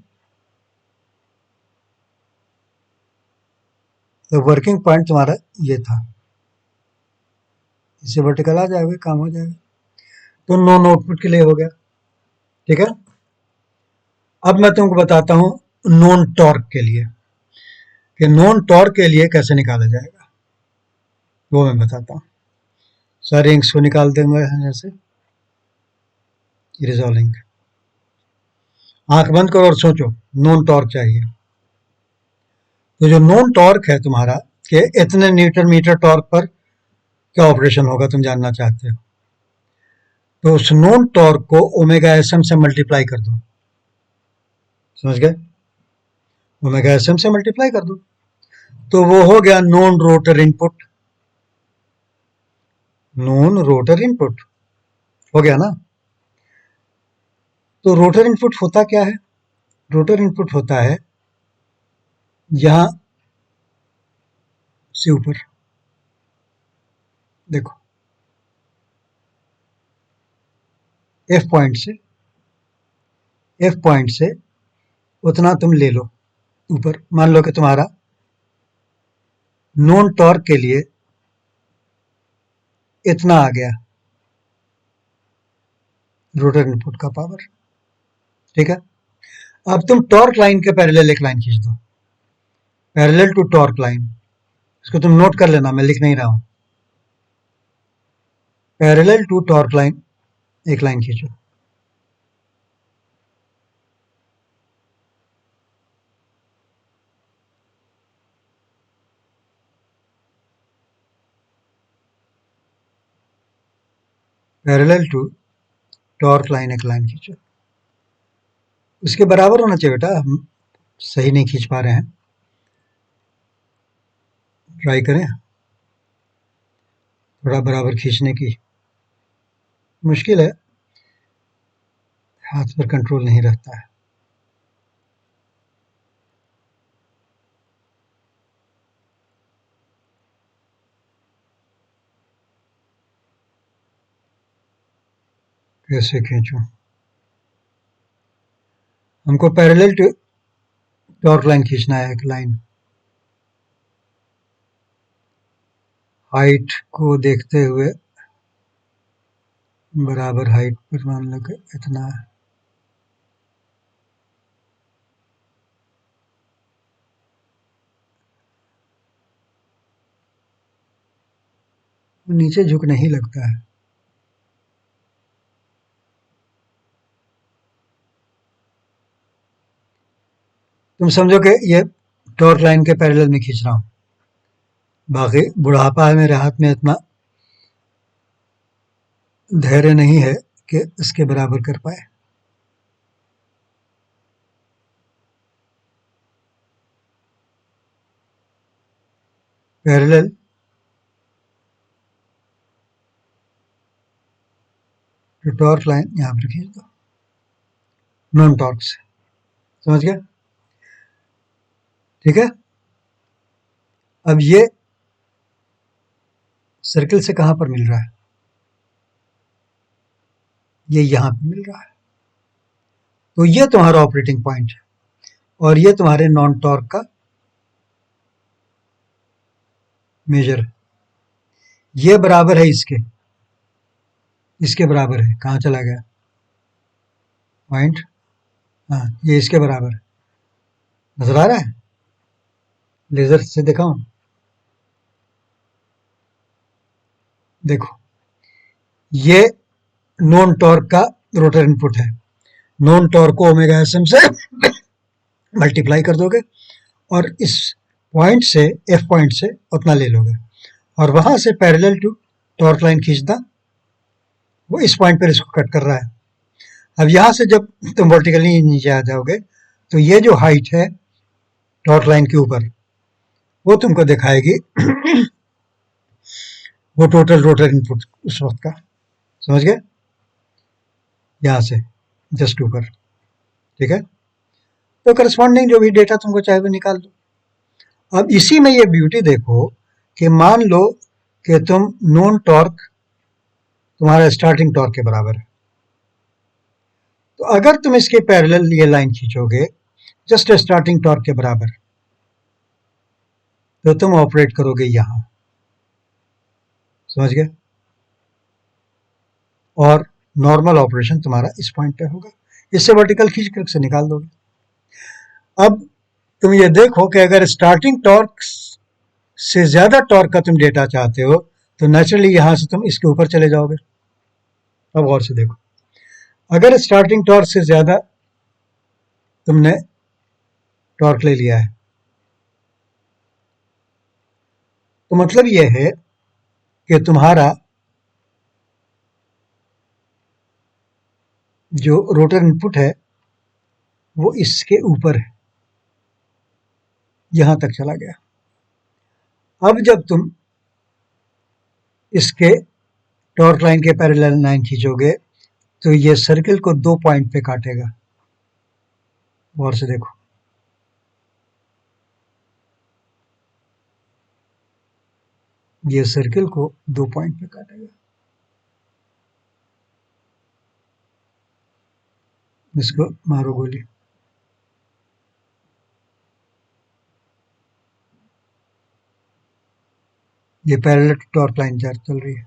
तो वर्किंग पॉइंट तुम्हारा ये था, इससे वर्टिकल आ जाएगा, काम हो जाएगा। तो नॉन आउटपुट के लिए हो गया, ठीक है। अब मैं तुमको बताता हूँ नॉन टॉर्क के लिए, कि नॉन टॉर्क के लिए कैसे निकाला जाएगा, वो मैं बताता हूँ। सारे इंक्स को निकाल देंगे यहाँ से, रिजॉल्विंग। आंख बंद करो और सोचो, नॉन टॉर्क चाहिए। तो जो नॉन टॉर्क है तुम्हारा, कि इतने न्यूटन मीटर टॉर्क पर क्या ऑपरेशन होगा तुम जानना चाहते हो, तो उस नॉन टॉर्क को ओमेगा एस एम से मल्टीप्लाई कर दो, समझ गए? ओमेगा एस एम से मल्टीप्लाई कर दो, तो वो हो गया non rotor input. Non rotor input हो गया ना? तो रोटर इनपुट होता क्या है? रोटर इनपुट होता है यहां से ऊपर, देखो एफ पॉइंट से, एफ पॉइंट से उतना तुम ले लो ऊपर। मान लो कि तुम्हारा नॉन टॉर्क के लिए इतना आ गया रोटर इनपुट का पावर, ठीक है। अब तुम टॉर्क लाइन के पैरेलल एक लाइन खींच दो, पैरेलल टू टॉर्क लाइन। इसको तुम नोट कर लेना, मैं लिख नहीं रहा हूं। पैरेलल टू टॉर्क लाइन एक लाइन खींचो, पैरेलल टू टॉर्क लाइन एक लाइन खींचो। उसके बराबर होना चाहिए बेटा, हम सही नहीं खींच पा रहे हैं, ट्राई करें थोड़ा बराबर खींचने की। मुश्किल है, हाथ पर कंट्रोल नहीं रहता है। कैसे खींचूं? हमको पैरेलल टू टॉर्क लाइन खींचना है, एक लाइन। हाइट को देखते हुए बराबर हाइट पर मान लो कि इतना है। नीचे झुकने ही लगता है। तुम समझो कि ये टॉर्क लाइन के पैरेलल में खींच रहा हूं। बाकी बुढ़ापा है मेरे हाथ में, इतना धैर्य नहीं है कि इसके बराबर कर पाए। पैरेलल टू टॉर्क लाइन यहां पर खींच दो, नॉन टॉर्क से। समझ गया? ठीक है। अब ये सर्किल से कहां पर मिल रहा है? ये यहां पर मिल रहा है। तो ये तुम्हारा ऑपरेटिंग पॉइंट है और ये तुम्हारे नॉन टॉर्क का मेजर है। ये बराबर है इसके, इसके बराबर है। कहां चला गया पॉइंट? हाँ, ये इसके बराबर है। नजर आ रहा है? लेजर से दिखाऊं? देखो, ये नॉन टॉर्क का रोटर इनपुट है। नॉन टॉर्क को ओमेगा एस एम से मल्टीप्लाई कर दोगे और इस पॉइंट से, एफ पॉइंट से उतना ले लोगे और वहां से पैरेलल टू टॉर्क लाइन खींचना, वो इस पॉइंट पर इसको कट कर रहा है। अब यहां से जब तुम वर्टिकली नीचे आ जाओगे तो ये जो हाइट है टॉर्क लाइन के ऊपर, वो तुमको दिखाएगी वो टोटल रोटर इनपुट उस वक्त का। समझ गए? यहां से जस्ट ऊपर। ठीक है। तो करस्पॉन्डिंग जो भी डेटा तुमको चाहे वो निकाल दो। अब इसी में ये ब्यूटी देखो कि मान लो कि तुम नॉन टॉर्क तुम्हारा स्टार्टिंग टॉर्क के बराबर है, तो अगर तुम इसके पैरेलल ये लाइन खींचोगे जस्ट स्टार्टिंग टॉर्क के बराबर, तो तुम ऑपरेट करोगे यहां। समझ गए? और नॉर्मल ऑपरेशन तुम्हारा इस पॉइंट पे होगा। इससे वर्टिकल खींच कर से निकाल दोगे। अब तुम ये देखो कि अगर स्टार्टिंग टॉर्क से ज्यादा टॉर्क का तुम डेटा चाहते हो तो नेचुरली यहां से तुम इसके ऊपर चले जाओगे। अब गौर से देखो, अगर स्टार्टिंग टॉर्क से ज्यादा तुमने टॉर्क ले लिया है तो मतलब यह है कि तुम्हारा जो रोटर इनपुट है वो इसके ऊपर है, यहां तक चला गया। अब जब तुम इसके टॉर्क लाइन के पैरेलल लाइन खींचोगे तो ये सर्किल को 2 पॉइंट पे काटेगा। गौर से देखो, ये सर्किल को 2 पॉइंट पे काटेगा। इसको मारो गोली। ये पैरेलल टॉर्क लाइन चल रही है।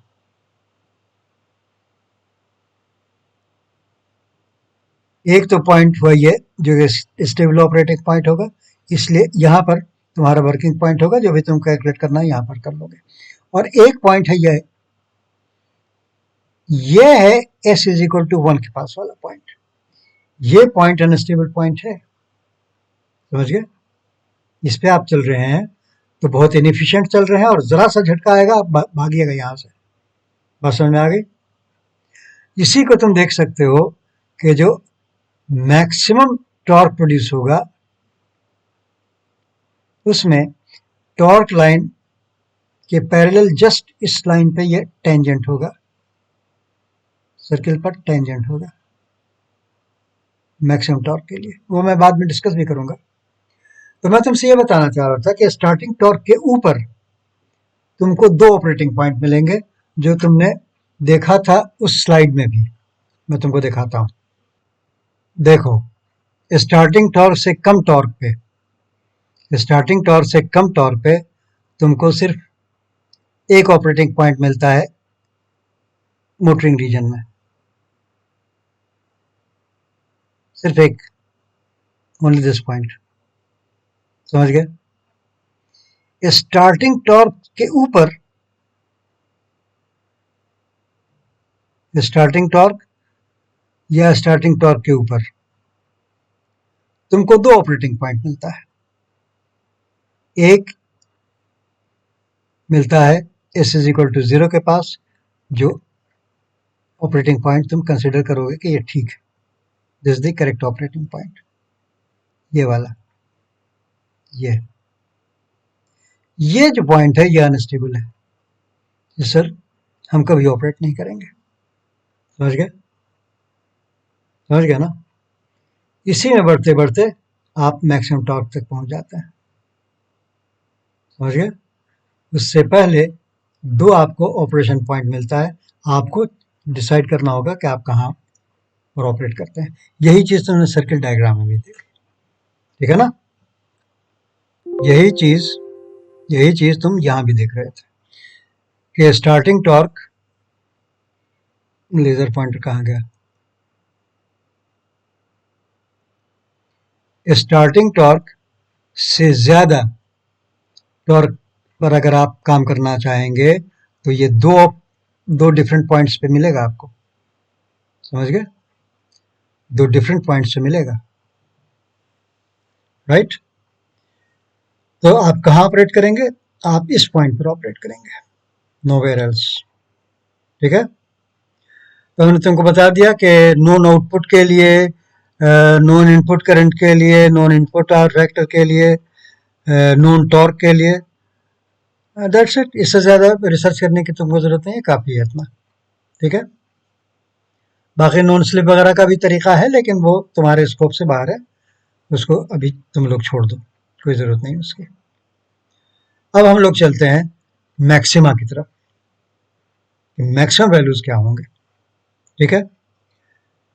एक तो पॉइंट हुआ ये जो स्टेबल ऑपरेटिंग पॉइंट होगा, इसलिए यहां पर तुम्हारा वर्किंग पॉइंट होगा, जो भी तुम कैलकुलेट करना है यहां पर कर लोगे। और एक पॉइंट है ये है एस इज इक्वल टू 1 के पास वाला पॉइंट। ये पॉइंट अनस्टेबल पॉइंट है। समझ गए? इस पे आप चल रहे हैं तो बहुत इनएफिशिएंट चल रहे हैं और जरा सा झटका आएगा आप भागिएगा यहां से। बात समझ में आ गई? इसी को तुम देख सकते हो कि जो मैक्सिमम टॉर्क प्रोड्यूस होगा उसमें टॉर्क लाइन के पैरेलल जस्ट इस लाइन पे ये टेंजेंट होगा, सर्किल पर टेंजेंट होगा मैक्सिमम टॉर्क के लिए। वो मैं बाद में डिस्कस भी करूंगा। तो मैं तुमसे ये बताना चाह रहा था कि स्टार्टिंग टॉर्क के ऊपर तुमको 2 ऑपरेटिंग पॉइंट मिलेंगे, जो तुमने देखा था उस स्लाइड में भी। मैं तुमको दिखाता हूँ। देखो, स्टार्टिंग टॉर्क से कम टॉर्क पे तुमको सिर्फ एक ऑपरेटिंग पॉइंट मिलता है मोटरिंग रीजन में, सिर्फ एक, ओनली दिस पॉइंट। समझ गए? स्टार्टिंग टॉर्क के ऊपर, स्टार्टिंग टॉर्क या स्टार्टिंग टॉर्क के ऊपर तुमको दो ऑपरेटिंग पॉइंट मिलता है। एक मिलता है s इज इक्वल टू 0 के पास, जो ऑपरेटिंग पॉइंट तुम कंसिडर करोगे कि ये ठीक है, this is the correct operating point, ये वाला, ये जो पॉइंट है ये अनस्टेबल है, ये सर हम कभी ऑपरेट नहीं करेंगे। समझ गए? समझ गया ना? इसी में बढ़ते बढ़ते आप मैक्सिमम टॉर्क तक पहुंच जाते हैं। समझ गए? उससे पहले दो आपको ऑपरेशन पॉइंट मिलता है, आपको डिसाइड करना होगा कि आप कहाँ पर ऑपरेट करते हैं। यही चीज तुमने सर्किट डायग्राम में भी देखी, ठीक है ना? यही चीज तुम यहां भी देख रहे थे कि स्टार्टिंग टॉर्क, लेजर पॉइंटर कहाँ गया, स्टार्टिंग टॉर्क से ज्यादा टॉर्क पर अगर आप काम करना चाहेंगे तो ये दो डिफरेंट पॉइंट्स पे मिलेगा आपको। समझ गए? दो डिफरेंट पॉइंट्स से मिलेगा, राइट? तो आप कहाँ ऑपरेट करेंगे? आप इस पॉइंट पर ऑपरेट करेंगे, नोवेयर एल्स। ठीक है? तो हमने तुमको बता दिया कि नोन आउटपुट के लिए, नोन इनपुट करंट के लिए, नोन इनपुट आवर फैक्टर के लिए, नोन टॉर्क के लिए, दैट्स इट। इससे ज़्यादा रिसर्च करने की तुमको ज़रूरत नहीं है, काफ़ी है इतना। ठीक है? बाकी नॉन स्लिप वगैरह का भी तरीका है, लेकिन वो तुम्हारे स्कोप से बाहर है, उसको अभी तुम लोग छोड़ दो, कोई ज़रूरत नहीं उसकी। अब हम लोग चलते हैं मैक्सिमा की तरफ, मैक्सिमम वैल्यूज़ क्या होंगे। ठीक है?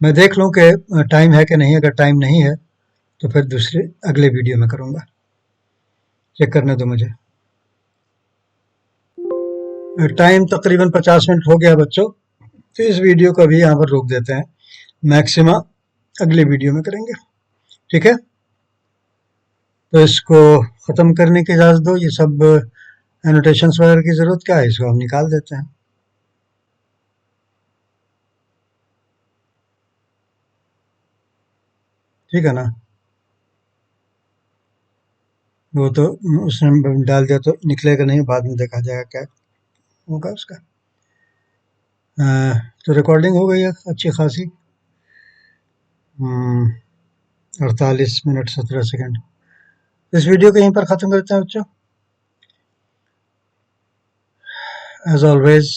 मैं देख लूँ कि टाइम है कि नहीं, अगर टाइम नहीं है तो फिर दूसरे अगले वीडियो में करूँगा, चेक करने दो मुझे। टाइम तकरीबन 50 मिनट हो गया बच्चों, तो इस वीडियो को अभी यहाँ पर रोक देते हैं, मैक्सिमा अगले वीडियो में करेंगे। ठीक है? तो इसको ख़त्म करने की इजाज़त दो। ये सब एनोटेशंस वगैरह की ज़रूरत क्या है, इसको हम निकाल देते हैं। ठीक है ना? वो तो उसने डाल दिया तो निकलेगा नहीं, बाद में देखा जाएगा क्या होगा उसका। तो रिकॉर्डिंग हो गई है अच्छी खासी, 48 मिनट 17 सेकंड। इस वीडियो को यहीं पर ख़त्म करते हैं बच्चों। As always,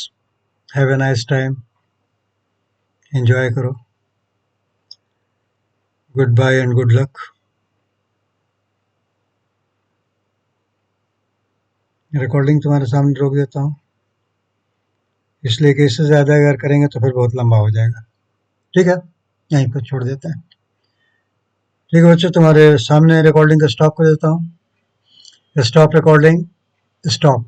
have a nice time, enjoy करो, goodbye and good luck. Recording तुम्हारे सामने रोक देता हूँ, इसलिए कि इससे ज़्यादा अगर करेंगे तो फिर बहुत लंबा हो जाएगा। ठीक है? यहीं पर छोड़ देते हैं। ठीक है बच्चों, तुम्हारे सामने रिकॉर्डिंग का स्टॉप कर देता हूँ। Stop recording, stop.